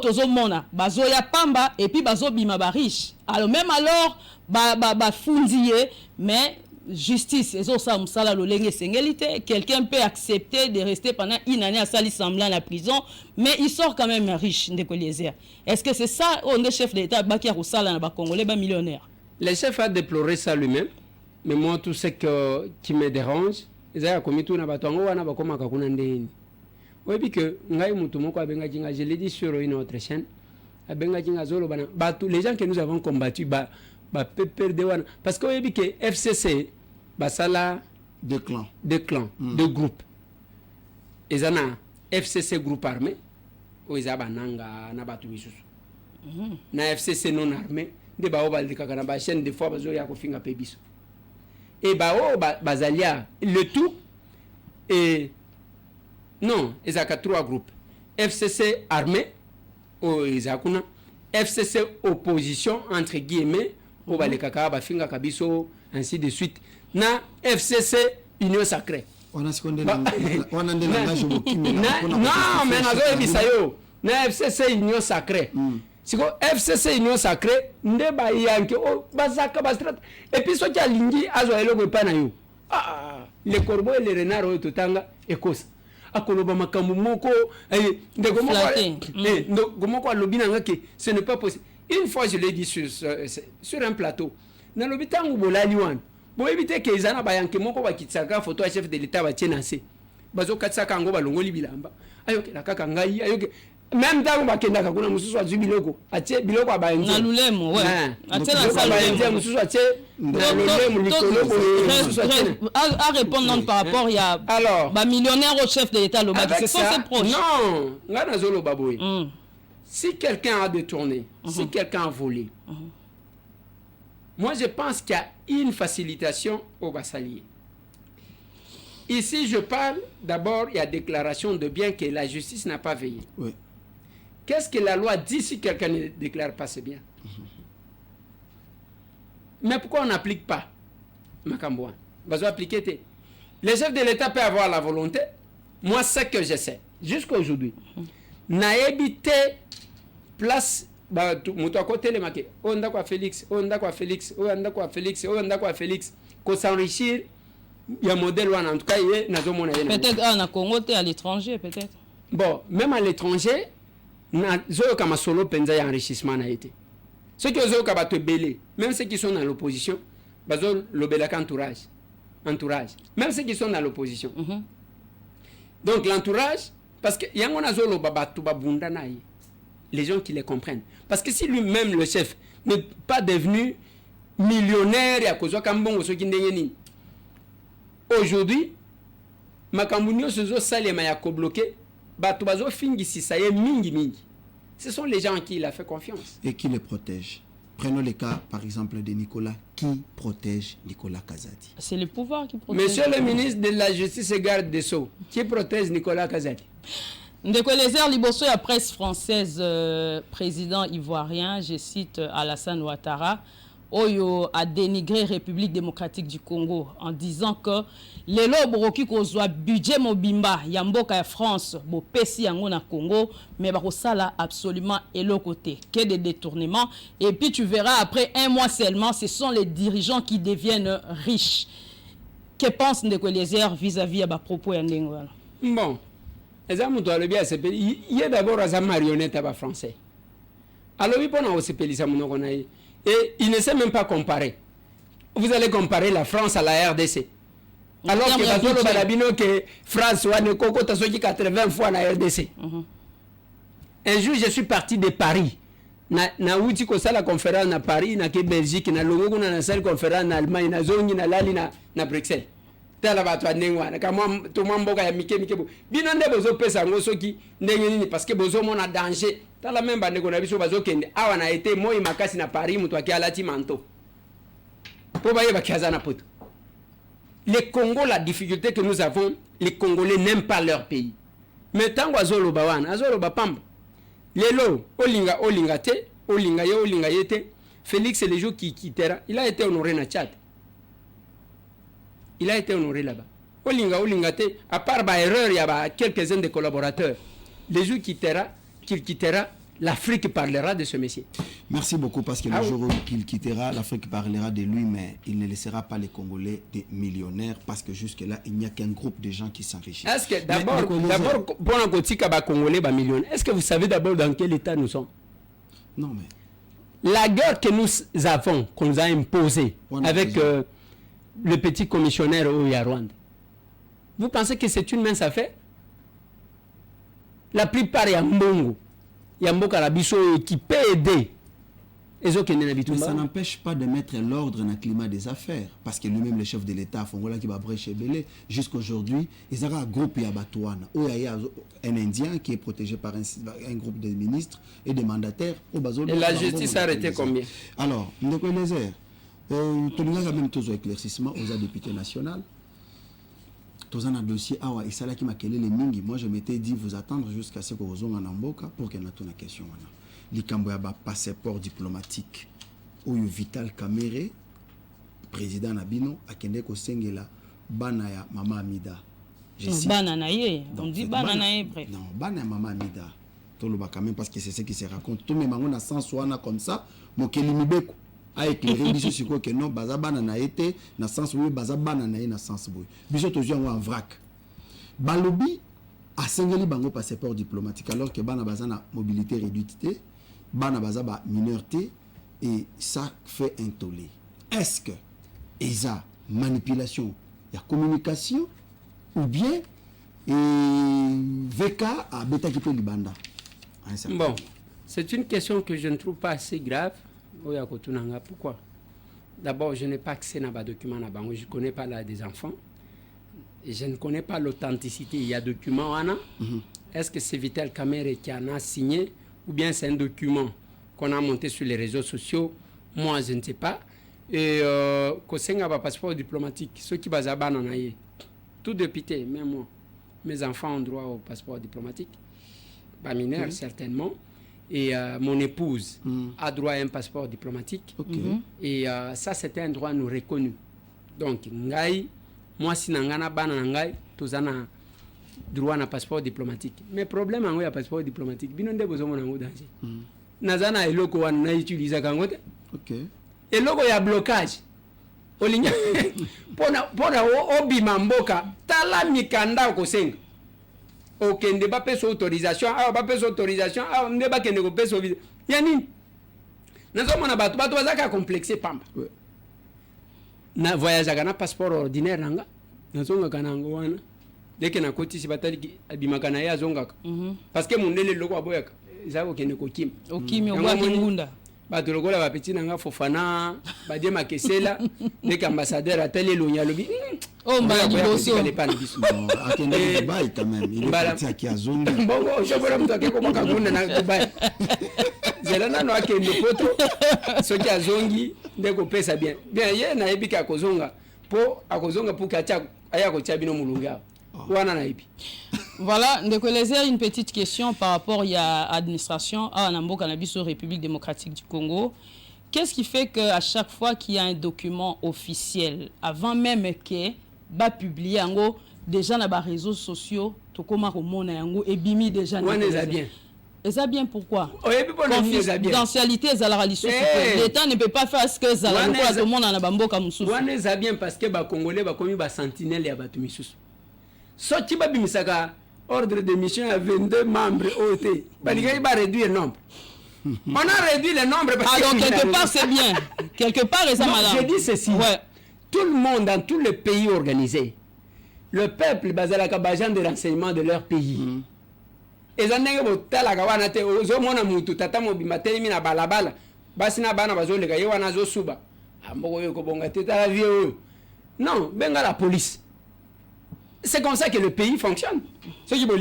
tozo mona bazo ya pamba et puis bazo bima ba riche. Alors même alors ba fundiye mais justice ezo sa musala lolenge sengelité, quelqu'un peut accepter de rester pendant une année à sali semblant la prison mais il sort quand même riche. Ndeko Lézère, est-ce que c'est ça on est chef d'État baki ya rusala na ba Congolais ba millionnaire? Le chef a déploré ça lui-même, mais moi tout ce qui me dérange ezaya komitu na bato ngo wana bakoma kakuna ndeni. Oui puis que ngai mutu moko abenga jinga, je l'ai dit sur une autre chaîne, abenga jinga zolo bana bato les gens que nous avons combattu parce que oui, que FCC basala deux clans, deux groupes. Ils ont FCC groupe armé, ou ils ont nanga na batu misusu. Na FCC non armé, de bao balika kana ba chaîne des fois bazo ya ko finga pebiso. Et bao bazalia le tout et non, ils ont trois groupes. FCC armé, ou ils ont FCC opposition entre guillemets. O balekaka ba finga kabiso ainsi de suite na FCC Union Sacrée. On a seconde non mais nazo bisayo na FCC Union Sacrée. Siko FCC Union Sacrée nde ba yanke o bazaka ba strat et puis so kia lingi azo eloko pa na yo. Les corbeaux et les renards o totanga ekos. Akoloba makambu moko ndeko moko alobina ngake ce n'est pas possible. Une fois, je l'ai dit sur un plateau. Dans l'hôpital où bolani wan, bo éviter que ils ana bayanke moko ba kitsaka photo à chef de l'État ba tienase. Bazo katsaka ngo balongoli bilamba. Ayoke la kaka ngai, ayoke même dans ba kenda ka kuna mususu a biloko. Atie biloko abayenge. Na lulemo, ouais. Atie na salle mususu atie na lulemo likolo ko. À répondre par rapport il y a ba millionnaire au chef de l'État lo ba c'est ses proches. Non, ngana zolo baboy. Si quelqu'un a détourné, si quelqu'un a volé, moi je pense qu'il y a une facilitation au vassalier. Ici, je parle d'abord, il y a déclaration de biens que la justice n'a pas veillé. Oui. Qu'est-ce que la loi dit si quelqu'un ne déclare pas ses biens? Mais pourquoi on n'applique pas Makambouan? Vas-y appliquer. Les chefs de l'État peuvent avoir la volonté. Moi, c'est que je sais. Jusqu'à aujourd'hui. N'a évité place mutu akote le make onda kwa Félix ko s'enrichir ya modèle wana en tout cas yé nazo mona yé peut-être na Congo te à l'étranger peut-être bon même à l'étranger na zo kama solo penza ya enrichissement na été ceux qui zo ka bato belé même ceux qui sont dans l'opposition bazo lobela entourage même ceux qui sont dans l'opposition donc l'entourage parce que yango nazo lo babatu babunda na yi les gens qui les comprennent. Parce que si lui-même, le chef, n'est pas devenu millionnaire, aujourd'hui, Makambounio se salema ya bloqué, batubazo fingi si ça y est mingi. Ce sont les gens à qui il a fait confiance. Et qui les protègent. Prenons le cas, par exemple, de Nicolas. Qui protège Nicolas Kazadi? C'est le pouvoir qui protège. Monsieur le ministre de la Justice et Garde des Sceaux, qui protège Nicolas Kazadi? Ndeko Lézère Liboso, la presse française, président ivoirien, je cite Alassane Ouattara, Oyo a dénigré République démocratique du Congo en disant que les lobroki kozwa budget mobimba yamboka ya France bo pesi yango na Congo mais bakosala absolument côté que des détournements et puis tu verras après un mois seulement ce sont les dirigeants qui deviennent riches. Que pense Ndeko Lézère vis-à-vis à ba propos ya ndengo? Bon. Il y a d'abord un marionnette à français. Alors, et il ne sait même pas comparer. Vous allez comparer la France à la RDC. Alors que France a 80 fois la RDC. Un jour, je suis parti de Paris. na uti kosala conférence na Paris na ke Belgique na longo kuna na salle conférence na Allemagne na zongi na lali na Bruxelles tala bato anengwa na kama to mboka ya mike bino nde bozo pesa ngo soki ndenge nini parce que bozo mona danger tala même bande ko na biso bazo kende awa na été moi makasi na Paris muto akia lati manto po baye bakaza na poto. Les Congos, la difficulté que nous avons, les Congolais n'aiment pas leur pays. Mais tant que bawana azolo bapamba lelo olinga te olinga yete Félix c'est le jour qui quittera, il a été honoré na Tchad, il a été honoré là-bas. Olinga te, à part ba erreur il y a quelques-uns des collaborateurs, le jour qu'il quittera, l'Afrique parlera de ce monsieur. Merci beaucoup parce que le jour où qu'il quittera, l'Afrique parlera de lui, mais il ne laissera pas les Congolais des millionnaires parce que jusque-là, il n'y a qu'un groupe de gens qui s'enrichissent. Est-ce que d'abord, pour un côté Congolais, millionnaires, est-ce que vous savez d'abord dans quel état nous sommes? Non, mais... La guerre que nous avons, qu'on nous a imposée avec le petit commissionnaire au Rwanda, vous pensez que c'est une mince affaire? La plupart y a Mbongo. Yamboka Rabiso qui peut aider. Mais ça n'empêche pas de mettre l'ordre dans le climat des affaires. Parce que lui-même, le chef de l'État, Fongola qui va brècher Belé, jusqu'aujourd'hui, ils ont un groupe Yabatouana, où il y a un Indien qui est protégé par un groupe de ministres et de mandataires. Et la justice a arrêté combien? Alors, nous connaissons, nous avons même tous éclaircissements aux députés nationaux. Dans un dossier, et ça là qui m'a les mingi. Moi, je m'étais dit vous attendre jusqu'à ce que vous en amboka pour qu'il y ait une question. L'Ikamboya passeport diplomatique. Ou Vital Kamere, président Nabino, a kende ko sengela banaya Mama Amida. Bananaye, on dit bananaye bref. Non, banaya Mama Amida. Tout le bas quand même parce que c'est ce qui se raconte. Tout le monde a sens ouana comme ça, mon kelimibeko. A éclairé biso sur quoi que non baza banana été na sens oui baza banana na sens boy biso toujours en vrac balobi a sengeli bango passeport diplomatique alors que bana baza na mobilité réduite bana baza ba minorité et ça fait un tollé. Est-ce que eza manipulation ya communication ou bien VK a beta qui peut libanda? Bon, c'est une question que je ne trouve pas assez grave. Pourquoi? D'abord, je n'ai pas accès à mes documents. Je ne connais pas là des enfants. Et je ne connais pas l'authenticité. Il y a des documents. Est-ce que c'est Vital Kamere qui en a signé ou bien c'est un document qu'on a monté sur les réseaux sociaux? Moi, je ne sais pas. Et quand un passeport diplomatique, ceux qui basent à Bananaye, tout député, même moi, mes enfants ont droit au passeport diplomatique. Pas mineur, certainement. Et mon épouse a droit à un passeport diplomatique. Et ça, c'était un droit nous reconnu. Donc, ngai, moi, si nangana bana ngai, tous en droit à un passeport diplomatique. Mais problème, en un passeport diplomatique, bino nde besoin mon danger. Nazana et loko wan na utiliser kangote. Et loko ya blocage. Olinya pona obima mboka tala mikanda ko senga. Ok, ne pas faire autorisation, pas faire autorisation, ne pas faire autorisation. Yani, nous sommes en bateau, bateau ça complexé pamba. Na voyage à un passeport ordinaire nanga, nous sommes à Wana. Dès que na côté si batali bimakana ya zonga. Parce que mon nele loko aboyaka, ça ok ne kokim. Okimi oba kimunda. Bato lokola ba petit nanga Fofana, ba de makesela, dès qu'ambassadeur a télé lonya lobi. Oh, bah, il quand même. Il est parti à Kiazongi. Bon, je veux me dire comment Kagunda na Dubaï. Zelana no akende poto. Ce qui a zongi, ndeko pesa bien. Bien, yé na ebika akozonga. Po akozonga pour kacha aya ko chabino mulunga. Wana na ebi. Voilà, donc une petite question par rapport à l'administration à Nambo Cannabiso République démocratique du Congo. Qu'est-ce qui fait qu'à chaque fois qu'il y a un document officiel, avant même que va publier yango déjà dans les réseaux sociaux, to koma komona yango ebimi déjà na bien. Et ça bien pourquoi? Confidentialité l'État ne peut pas faire ce que ça tout le monde en a bamboka mususu. Wana za bien parce que ba Congolais ba komi ba sentinelle ya batu misusu. Soti ba bimisaka ordre de mission à 22 membres OT. Ba liga ba réduire le nombre. On a réduit le nombre parce que quelque part c'est bien. Quelque part et ça madame. Je dis ceci. Ouais. Tout le monde dans tous les pays organisés, le peuple basé à la cabane de renseignement de leur pays. eza ndenge botalaka wana te ozomona mutu tata mobimba telemi na balabala basi na bana bazoleka ye wana azosuba amboko oyo kobonga te tala vie oyo non benga la police. C'est comme ça que le pays fonctionne. Ce qui est bon,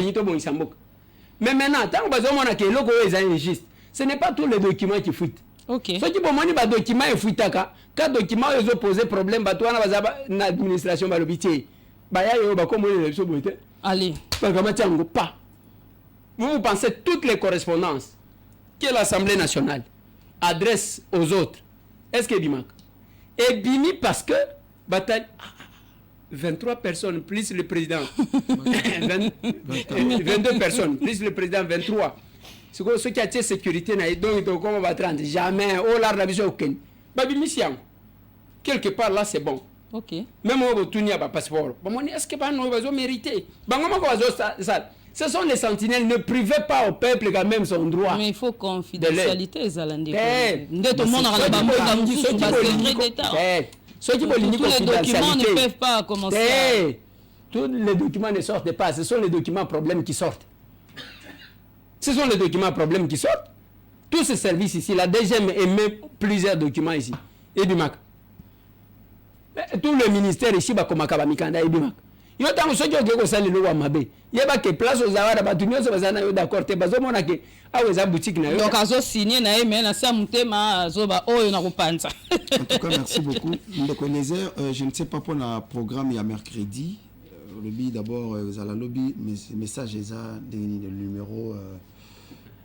mais maintenant, tant que les gens injustes, ce n'est pas tous les documents qui fuitent. Ok. Ce qui est les documents qui fuitent, quand les documents ont posé problème, l'administration va l'obéir. Allez. Pas. Vous pensez toutes les correspondances que l'Assemblée nationale adresse aux autres. Est-ce que Bimak? Et Bimi parce que bataille. 23 personnes plus le président. 22 personnes plus le président 23. C'est quoi ce qui a été sécurité donc comment va 30 jamais oh là la vision aucune. Babi mission. Quelque part là c'est bon. OK. Même au Tunia ba passeport. Bon est-ce que pas nous va mériter. Ça ce sont les sentinelles, ne privez pas au peuple quand même son droit. Mais il faut confidentialité Zalandi. Tout le monde a ceux qui tous les documents ne peuvent pas commencer. Tous les documents ne sortent pas. Ce sont les documents problèmes qui sortent. Ce sont les documents problèmes qui sortent. Tous ces services ici, la DGM émet plusieurs documents ici. Et du MAC. Tout le ministère ici, comme Mikanda et du MAC. Il y a tant de choses qui ont le loi Mabé. Il y a que place aux Zawara, d'accord, tu as que ah boutique donc azo signé na mais na sa mutema zoba oyo na kupanza. En tout cas merci beaucoup. Donc je ne sais pas pour le programme il y a mercredi lobby d'abord à la lobby message est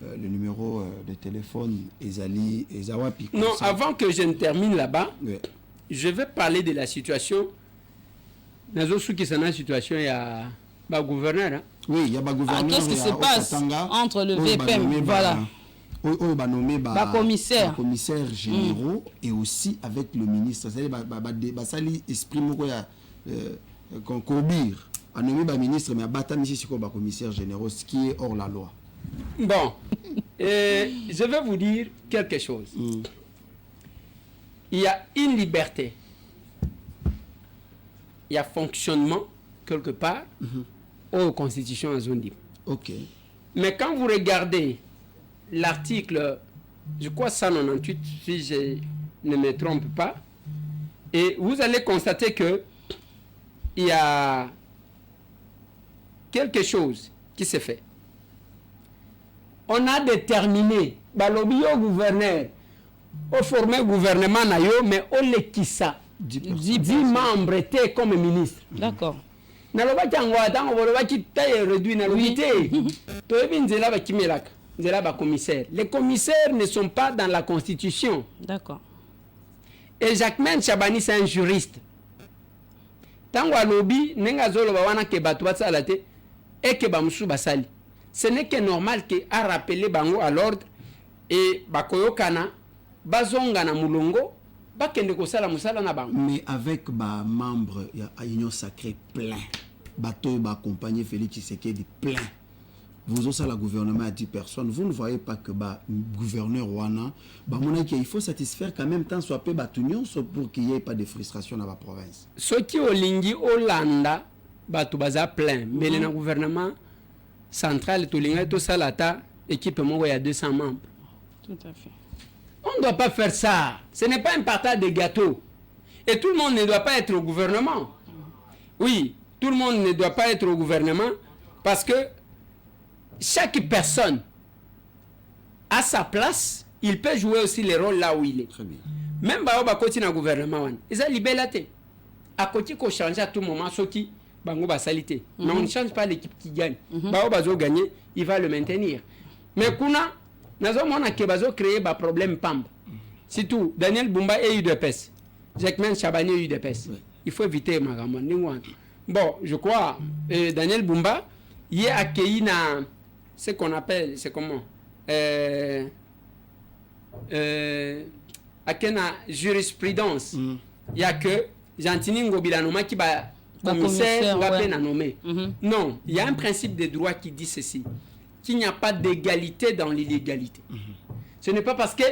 le numéro de téléphone Ezali Ezawapi. Non, avant que je ne termine là-bas, oui. Je vais parler de la situation. Nazo qui c'est une situation il y a ba gouverneur hein? Oui, il y a un gouverneur. Qu'est-ce qui se passe entre le VPM, voilà, commissaire généraux et aussi avec le ministre. C'est-à-dire sali esprit moko ya konkobir a nommé ba ministre mais bata misi siko ba commissaire généraux ce qui est hors la loi. Bon, je vais vous dire quelque chose. Il y a une liberté. Il y a fonctionnement quelque part. Aux constitutions en zone libre. Ok. Mais quand vous regardez l'article, je crois 198, si je ne me trompe pas, et vous allez constater que il y a quelque chose qui s'est fait. On a déterminé, balobi au gouverneur, au formé gouvernement nayo, mais au lekisa 10 membres étaient comme ministre. D'accord. Nalobaki angwata ngolobaki taille réduit nalobité toyebi nzela ba kimelaka nzela ba commissaire. Les commissaires ne sont pas dans la constitution. D'accord. Et Jacquemain Chabani c'est un juriste. Tango alobi nenga zoloba wana ke batu basala te et que ba musu basali. Ce n'est que normal que a rappeler bango à l'ordre et bakoyokana bazonga na mulongo bakende kosala musala na bango. Mais avec ba membre ya Union Sacrée plein. Bateau va accompagner Félix Tshisekedi plein. Vous aussi, le gouvernement a 10 personnes. Vous ne voyez pas que le gouverneur Ouana, il faut satisfaire qu'en même temps soit peu batunion pour qu'il n'y ait pas de frustration dans la province. Ce qui est au Lingi, Hollanda, bateau baza plein. Mais le gouvernement central, tout l'Inga, tout ça, la équipe, il y a 200 membres. Tout à fait. On ne doit pas faire ça. Ce n'est pas un partage de gâteaux. Et tout le monde ne doit pas être au gouvernement. Oui. Tout le monde ne doit pas être au gouvernement parce que chaque personne à sa place, il peut jouer aussi le rôle là où il est. Très bien. Même Baoba côté dans le gouvernement, ils ont libéré. À côté qu'on change à tout moment, ce qui Bango va salité. Mais on ne change pas l'équipe qui gagne. Baoba va gagner, il va le maintenir. Mais Kuna, nous avons créé un problème PAMB. C'est tout. Daniel Bumba est UDPS. Jacquemain Chabani est UDPS. Il faut éviter ma gamme. Bon, je crois, Daniel Bumba, il est accueilli dans ce qu'on appelle, c'est comment à la jurisprudence. Il y a que Gentini Ngobilanoma qui va commissaire va nommé. Non, il y a un principe de droit qui dit ceci, qu'il n'y a pas d'égalité dans l'illégalité. Ce n'est pas parce que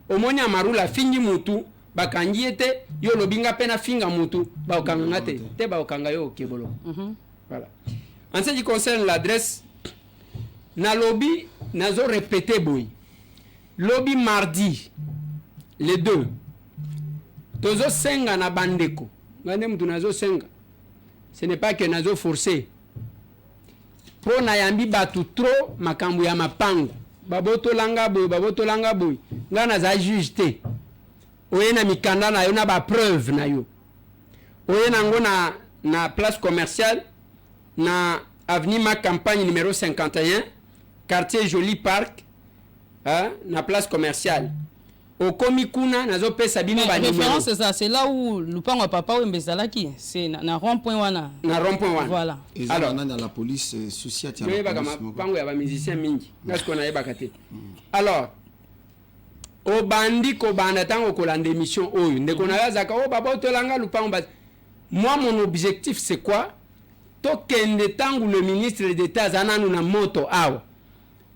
au moins Amaru la fini mutu bakangi ete yo lobinga pena finga mutu ba okanga te ba okanga yo kebolo. Voilà. En ce qui concerne l'adresse, na lobby nazo répété boy lobby mardi les deux tozo senga na bandeko ngane mtu nazo senga ce n'est pas que nazo forcé po na yambi batu trop makambu ya mapango baboto langa boy ngana za juge te oye na mikanda na yo na ba preuve na yo oye nango na place commerciale na avenue ma campagne numéro 51 quartier Joli Park na place commerciale au Komikuna nazo pesa bino ba numéro. Référence c'est ça, c'est là où lupango papa ou mbezalaki, c'est na rond-point wana. Na rond-point wana. Voilà. Alors dans la police société ya la police. Pango ya ba musicien mingi. Parce qu'on a yeba kate. Alors au bandi ko banda tango ko lande mission oyo ndeko na yazaka o baba otolanga lupango ba. Moi mon objectif c'est quoi? Tokende tango le ministre d'État zananu na moto awa.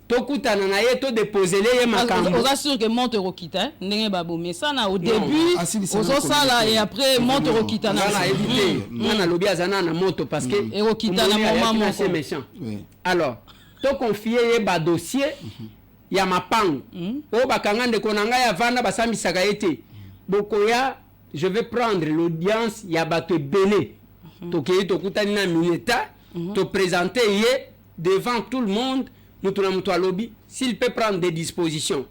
Tokutana na ye to déposer les makambo. On assure que monte rokita ndenge babo mais ça na au début ozo sala et après monte rokita na éviter. Na lobi azana na moto parce que et rokita na moment c'est méchant. Alors, to confier ye ba dossier ya mapango. O bakanga ndeko nanga ya vanda basambisaka ete. Bokoya je vais prendre l'audience ya bato belé. Tokeye tokutani na mineta te présenter ye devant tout le monde. S'il peut prendre des dispositions,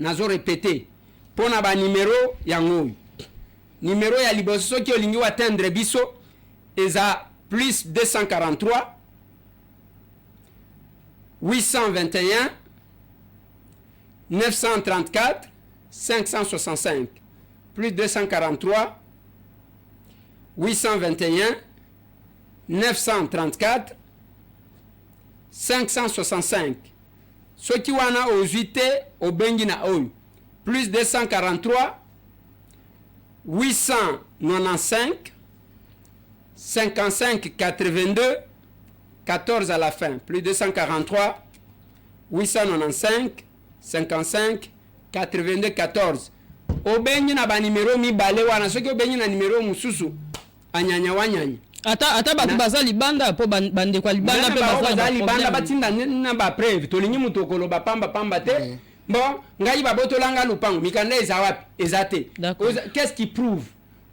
nazo répété, pour na numéro yango. Numéro ya liboso qui olingi atteindre biso eza plus 243 821 934 565 plus 243 821 934 565. Ce qui wana aux 8 au Bengina Oyo. Plus 243 895 55 82 14 à la fin. Plus 243 895 55 82 14. Au Bengina ba numéro mi balé wana. Ce qui au Bengina numéro mususu anyanya wanyanya. Ata batu bazali banda po bande kwa libanda pe bazali banda batinda na ba preuve tolingi mutokolo ba pamba te bon ngai baboto langa lupango mikanda eza wapi ezate qu'est-ce qui prouve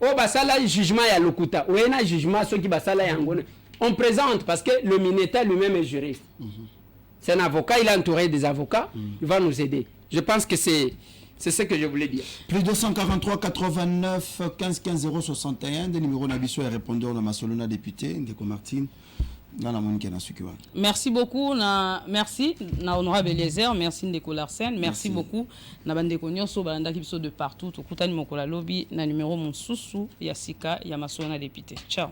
o basala jugement ya lokuta o ena jugement ceux qui basala yango on présente parce que le Mineta lui-même est juriste c'est un avocat, il a entouré des avocats, il va nous aider. Je pense que c'est ce que je voulais dire. Plus 243 89 15 15 061 des numéros Nabiso et répondeur de Masolona député Ndeko Martine dans la Monique na Sukiwa. Merci beaucoup merci na honorable Eliezer, merci Ndeko Larsen, merci beaucoup na bandeko nyonso balanda kibiso de partout to kutani mokola lobby na numéro monsusu ya sika ya Masolona député. Ciao.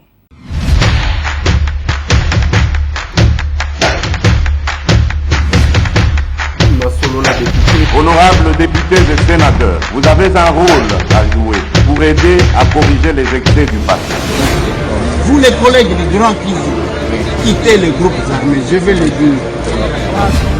Honorables députés et sénateurs, vous avez un rôle à jouer pour aider à corriger les excès du passé. Vous les collègues du Grand Kivu, quittez les groupes armés, je vais le dire.